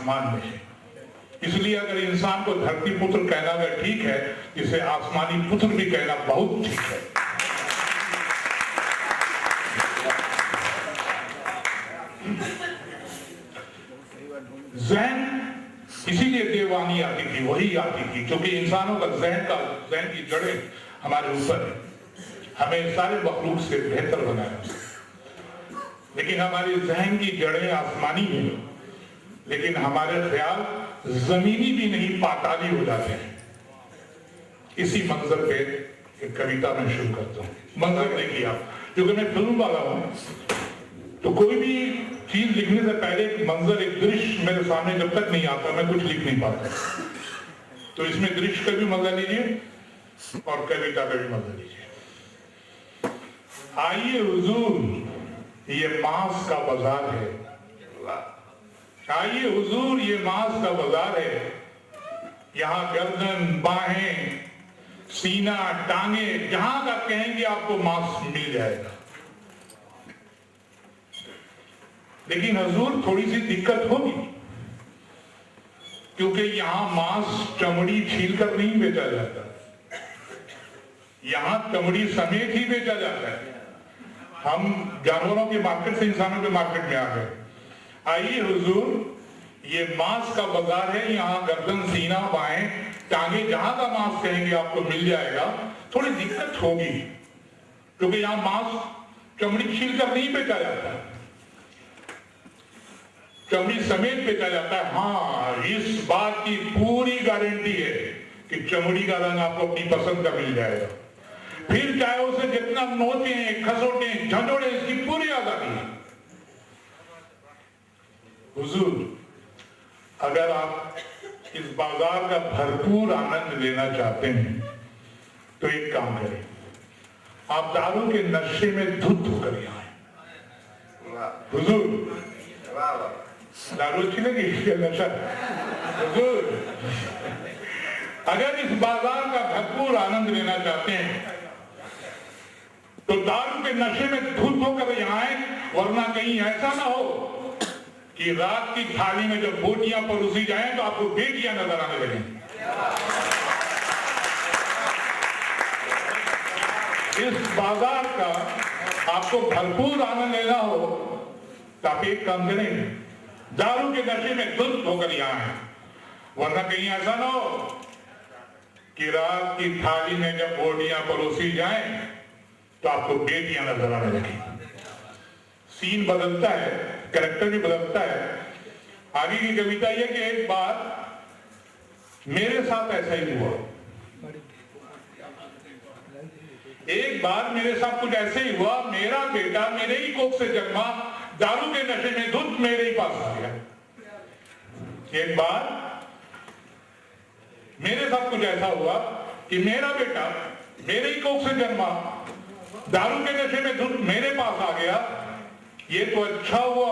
आसमान में है। इसलिए अगर इंसान को धरती पुत्र कहना अगर ठीक है, इसे आसमानी पुत्र भी कहना बहुत ठीक है। ज़हन इसीलिए देववाणी आती थी, वही आती थी क्योंकि इंसानों का ज़हन की जड़ें हमारे ऊपर है, हमें सारे मखलूक से बेहतर बनाया। लेकिन हमारे ज़हन की जड़ें आसमानी हैं, लेकिन हमारे ख्याल जमीनी भी नहीं, पाताली हो जाते हैं। इसी मंजर पे एक कविता मैं शुरू करता हूँ। मंजर देखिए आप, क्योंकि मैं फिल्म वाला हूँ, तो कोई भी चीज लिखने से पहले एक मंजर, एक दृश्य मेरे सामने जब तक नहीं आता मैं कुछ लिख नहीं पाता। तो इसमें दृश्य का भी मजा लीजिए और कविता का भी मजा लीजिए। आइए हुजूर, ये मांस का बाजार है। आइए हुजूर, ये मांस का बाजार है। यहाँ गर्दन, बाहें, सीना, टांगे, जहां का कहेंगे आपको मांस मिल जाएगा। लेकिन हुजूर थोड़ी सी दिक्कत होगी, क्योंकि यहां मांस चमड़ी छील कर नहीं बेचा जाता, यहां चमड़ी समेत ही बेचा जाता है। हम जानवरों के मार्केट से इंसानों के मार्केट में आ गए। आइए हुजूर, ये मांस का बाजार है। यहाँ गर्दन, सीना, बाहें, टांगे, जहां का मांस कहेंगे आपको मिल जाएगा। थोड़ी दिक्कत होगी क्योंकि यहाँ मांस चमड़ी छील कर नहीं बेचा जाता, चमड़ी समेत बेचा जाता है। हाँ, इस बात की पूरी गारंटी है कि चमड़ी का रंग आपको अपनी पसंद का मिल जाएगा। फिर चाहे उसे जितना नोचे, खसोटे, झंझोड़े, इसकी पूरी आजादी है। हुजूर, अगर आप इस बाजार का भरपूर आनंद लेना चाहते हैं तो एक काम करें, आप दारू के नशे में धुत होकर यहाँ आए। हुजूर, दारू अच्छी लगी, इसका नशा। हुजूर, अगर इस बाजार का भरपूर आनंद लेना चाहते हैं तो दारू के नशे में धुत होकर यहाँ आए, वरना कहीं ऐसा ना हो कि रात की थाली में जब बोटियां परोसी जाएं तो आपको बेटियां नजर आने लगें। इस बाजार का आपको भरपूर आनंद लेना हो तो आप एक काम करें, दारू के नशे में धुत होकर यहाँ आए, वरना कहीं ऐसा ना हो कि रात की थाली में जब बोटियां परोसी जाएं तो आपको बेटियां नजर आने लगी। सीन बदलता है, कैरेक्टर भी बदलता है। आगे की कविता यह कि एक बार मेरे साथ ऐसा ही हुआ। एक बार मेरे साथ कुछ ऐसे ही हुआ, मेरा बेटा मेरे ही कोख से जन्मा, दारू के नशे में धुत मेरे ही पास आ गया। एक बार मेरे साथ कुछ ऐसा हुआ कि मेरा बेटा मेरे ही कोख से जन्मा, दारू के नशे में धुत मेरे पास आ गया। ये तो अच्छा हुआ,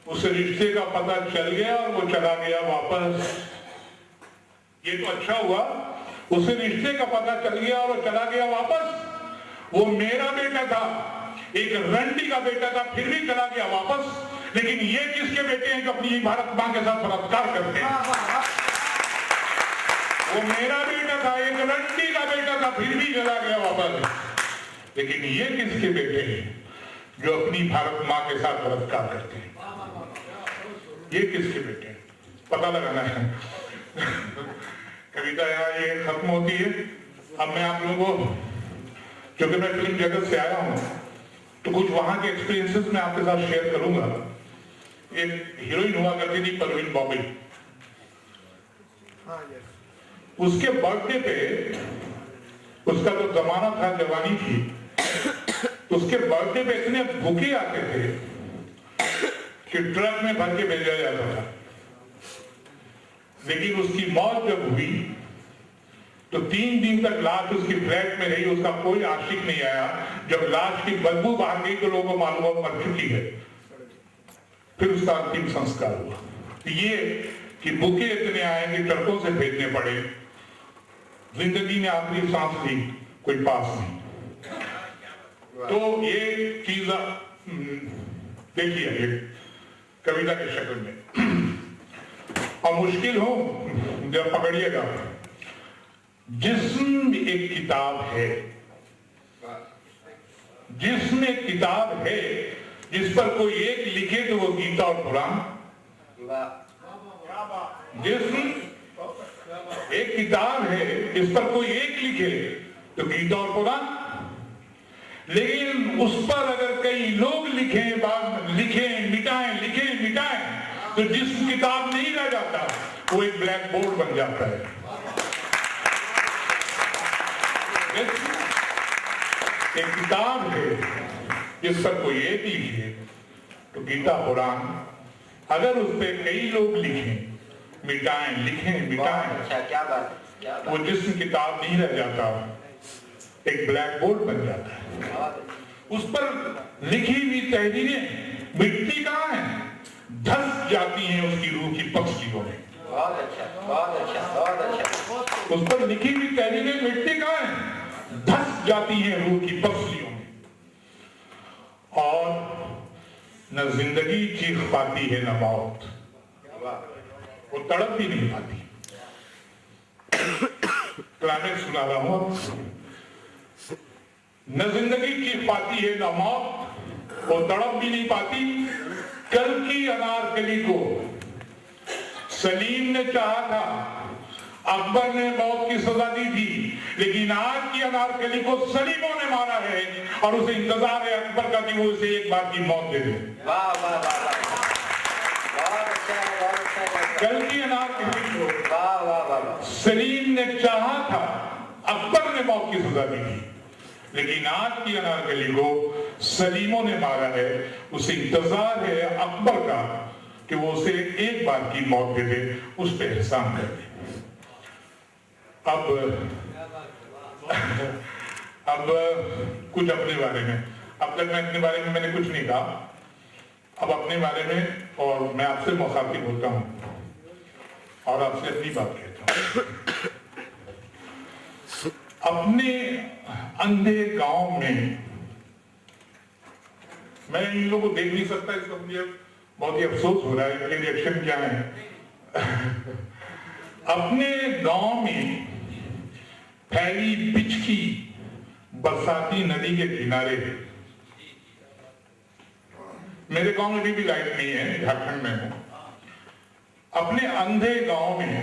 उस रिश्ते का पता चल गया और वो चला गया वापस। ये तो अच्छा हुआ, उस रिश्ते का पता चल गया और वो चला गया वापस। वो मेरा बेटा था, एक रंडी का बेटा था, फिर भी चला गया वापस। लेकिन ये किसके बेटे हैं जो अपनी भारत मां के साथ बलात्कार करते हैं? वो मेरा बेटा था, एक रंडी का बेटा था, फिर भी चला गया वापस। लेकिन ये किसके बेटे हैं जो अपनी भारत मां के साथ बलात्कार करते हैं? ये किसके बेटे हैं? पता लगाना है। कविता यहाँ ये खत्म होती है। अब मैं आप लोगों को, क्योंकि मैं फिल्म जगत से आया हूँ, तो कुछ वहां के एक्सपीरियंसेस मैं आपके साथ शेयर करूंगा। एक हीरोइन हुआ करती थी परवीन बॉबी, उसके बर्थडे पे, उसका जो जमाना था, जवानी थी, उसके बर्थडे पे इतने बुके आते थे कि ट्रक में भर के भेजा जाता था। लेकिन उसकी मौत जब हुई तो 3 दिन तक लाश उसकी फ्लैट में रही, उसका कोई आशिक नहीं आया। जब लाश की बदबू बाहर गई तो लोगों को मालूम हुआ मर चुकी है। फिर उसका अंतिम संस्कार हुआ। ये कि बुके इतने आए कि ट्रकों से भेजने पड़े। जिंदगी में आखिरी सांस ली, कोई पास नहीं। तो ये चीज देखिए एक कविता के शक्ल में। और मुश्किल हो जब पकड़िएगा। जिस्म एक किताब है, जिस्म एक किताब है, जिस पर कोई एक लिखे तो वो गीता और कुरान। जिस्म एक किताब है, जिस पर कोई एक लिखे तो गीता और कुरान। लेकिन उस पर अगर कई लोग लिखें मिटाएं तो जिस्म किताब नहीं रह जाता, वो एक ब्लैक बोर्ड बन जाता है। एक किताब है जिस पर कोई एक लिखे तो गीता कुरान। अगर उस पर कई लोग लिखें मिटाएं क्या बात, वो जिस्म किताब नहीं रह जाता, एक ब्लैक बोर्ड बन जाता है। उस पर लिखी हुई तहरीरें मिटती कहाँ है, धस जाती हैं उसकी रूह की पक्षियों में। बहुत अच्छा। उस पर लिखी हुई तहरीरें मिटती कहाँ है, धस जाती हैं रूह की पक्षियों में। और न जिंदगी चीख पाती है न मौत, वो तड़प भी नहीं पाती। क्लाइमेक्स सुना रहा हूं। न जिंदगी चीख पाती है न मौत, वो तड़प भी नहीं पाती। कल की अनारकली को सलीम ने चाहा था, अकबर ने मौत की सजा दी थी, लेकिन आज की अनारकली को सलीमों ने मारा है और उसे इंतजार है अकबर का कि वो उसे एक बार की मौत दे दे। वाह वाह वाह, बहुत अच्छा। कल की अनारकली को वाह वाह वाह, सलीम ने चाहा था, अकबर ने मौत की सजा दी थी, लेकिन आज की अनारकली को सलीमों ने मारा है। उसे इंतजार है अकबर का कि वो उसे एक बार की मौत दे दे, उस पर एहसान कर दे। अब कुछ अपने बारे में, अब तक मैं अपने बारे में मैंने कुछ नहीं कहा, अब अपने बारे में, और मैं आपसे मुखातिब होता हूँ और आपसे अपनी बात कहता हूँ। अपने अंधे गांव में, मैं इन लोगों को देख नहीं सकता, इसका मुझे बहुत ही अफसोस हो रहा है, इनके रिएक्शन क्या है। अपने गांव में फैली पिचकी बरसाती नदी के किनारे, मेरे गांव में भी लाइट नहीं है, झारखंड में हूं। अपने अंधे गांव में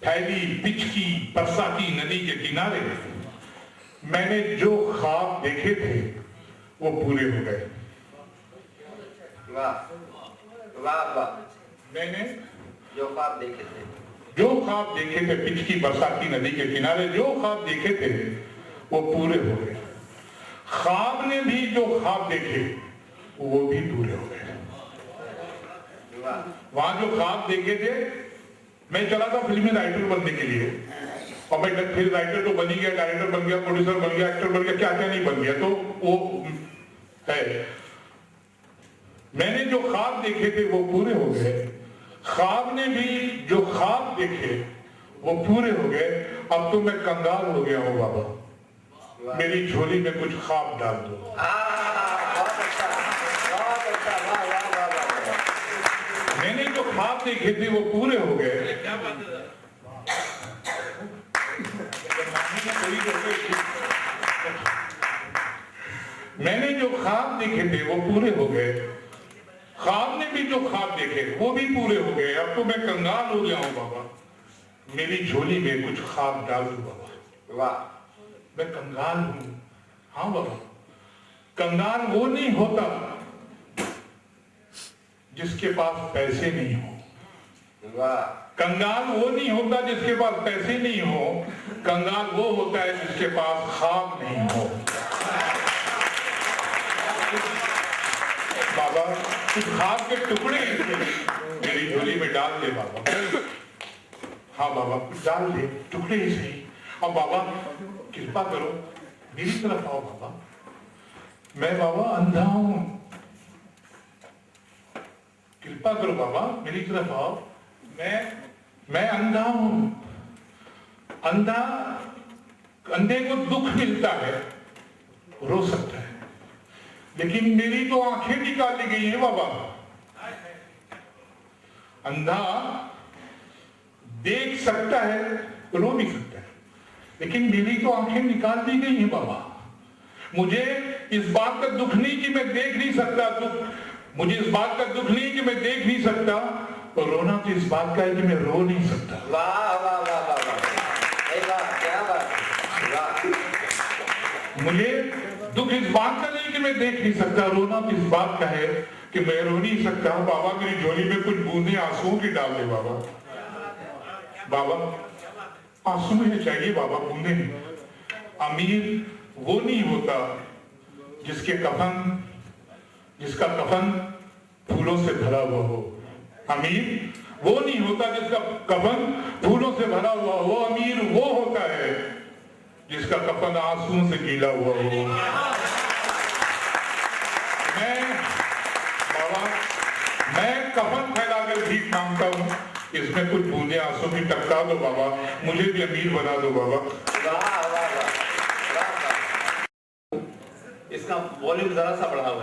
फैली पिचकी बरसाती नदी के किनारे मैंने जो ख्वाब देखे थे वो पूरे हो गए। वाह वाह वाह, मैंने जो ख्वाब देखे थे पिचकी बरसाती नदी के किनारे, जो ख्वाब देखे थे वो पूरे हो गए। ख्वाब ने भी जो ख्वाब देखे वो भी पूरे हो गए। वहां जो ख्वाब देखे थे, मैं चला था फिल्म में राइटर बनने के लिए, और मैं फिर राइटर तो बन ही गया, डायरेक्टर बन गया, प्रोड्यूसर बन गया, एक्टर बन गया, क्या क्या नहीं बन गया, तो वो है। मैंने जो ख्वाब देखे थे वो पूरे हो गए, ख्वाब ने भी जो ख्वाब देखे वो पूरे हो गए। अब तो मैं कंगाल हो गया हूँ बाबा, मेरी झोली में कुछ ख्वाब डाल दो। बहुत अच्छा, वाह वाह वाह। मैंने जो ख्वाब देखे थे वो पूरे हो गए। मैंने जो ख्वाब देखे थे वो पूरे हो गए, ख्वाब ने भी जो ख्वाब देखे वो भी पूरे हो गए। अब तो मैं कंगाल हो गया हूँ बाबा, मेरी झोली में कुछ ख्वाब डाल दो बाबा। वाह, मैं कंगाल हूँ। हाँ बाबा, कंगाल वो नहीं होता जिसके पास पैसे नहीं हो। वाह, कंगाल वो नहीं होता जिसके पास पैसे नहीं हो, कंगाल वो होता है जिसके पास ख्वाब नहीं हो। बाबा कुछ ख्वाब के टुकड़े मेरी झोली में डाल दे बाबा। हाँ बाबा कुछ डाल दे, टुकड़े ही सही। और बाबा कृपा करो मेरी तरफ आओ बाबा, मैं बाबा अंधा हूं, कृपा करो बाबा मेरी तरफ आओ, मैं अंधा हूं। अंधे को दुख मिलता है, रो सकता है, लेकिन मेरी तो आंखें निकाली गई है बाबा। अंधा देख सकता है, रो भी सकता है, लेकिन मेरी तो आंखें निकाल दी गई हैं बाबा। मुझे इस बात का दुख नहीं कि मैं देख नहीं सकता, मुझे इस बात का दुख नहीं कि मैं देख नहीं सकता, और रोना तो इस बात का है कि मैं रो नहीं सकता। वाह वाह वाह वाह वाह, क्या बात, वाह। मुझे दुख इस बात का नहीं कि मैं देख नहीं सकता, रोना तो इस बात का है कि मैं रो नहीं सकता। बाबा मेरी झोली में कुछ बूंदे आंसुओं की डाल दे बाबा। बाबा आंसू मुझे चाहिए बाबा, बूंदे नहीं। अमीर वो नहीं होता जिसका कफन फूलों से भरा हुआ हो। अमीर वो नहीं होता जिसका कफन फूलों से भरा हुआ हो। अमीर वो होता है जिसका कफन आंसुओं से गीला हुआ हो। मैं कफन फैलाकर भीख मांगता हूँ, इसमें कुछ बूंदे आंसू की टपका दो बाबा, मुझे भी अमीर बना दो बाबा। वाह वाह वाह, इसका वॉल्यूम जरा सा बढ़ा हुआ है।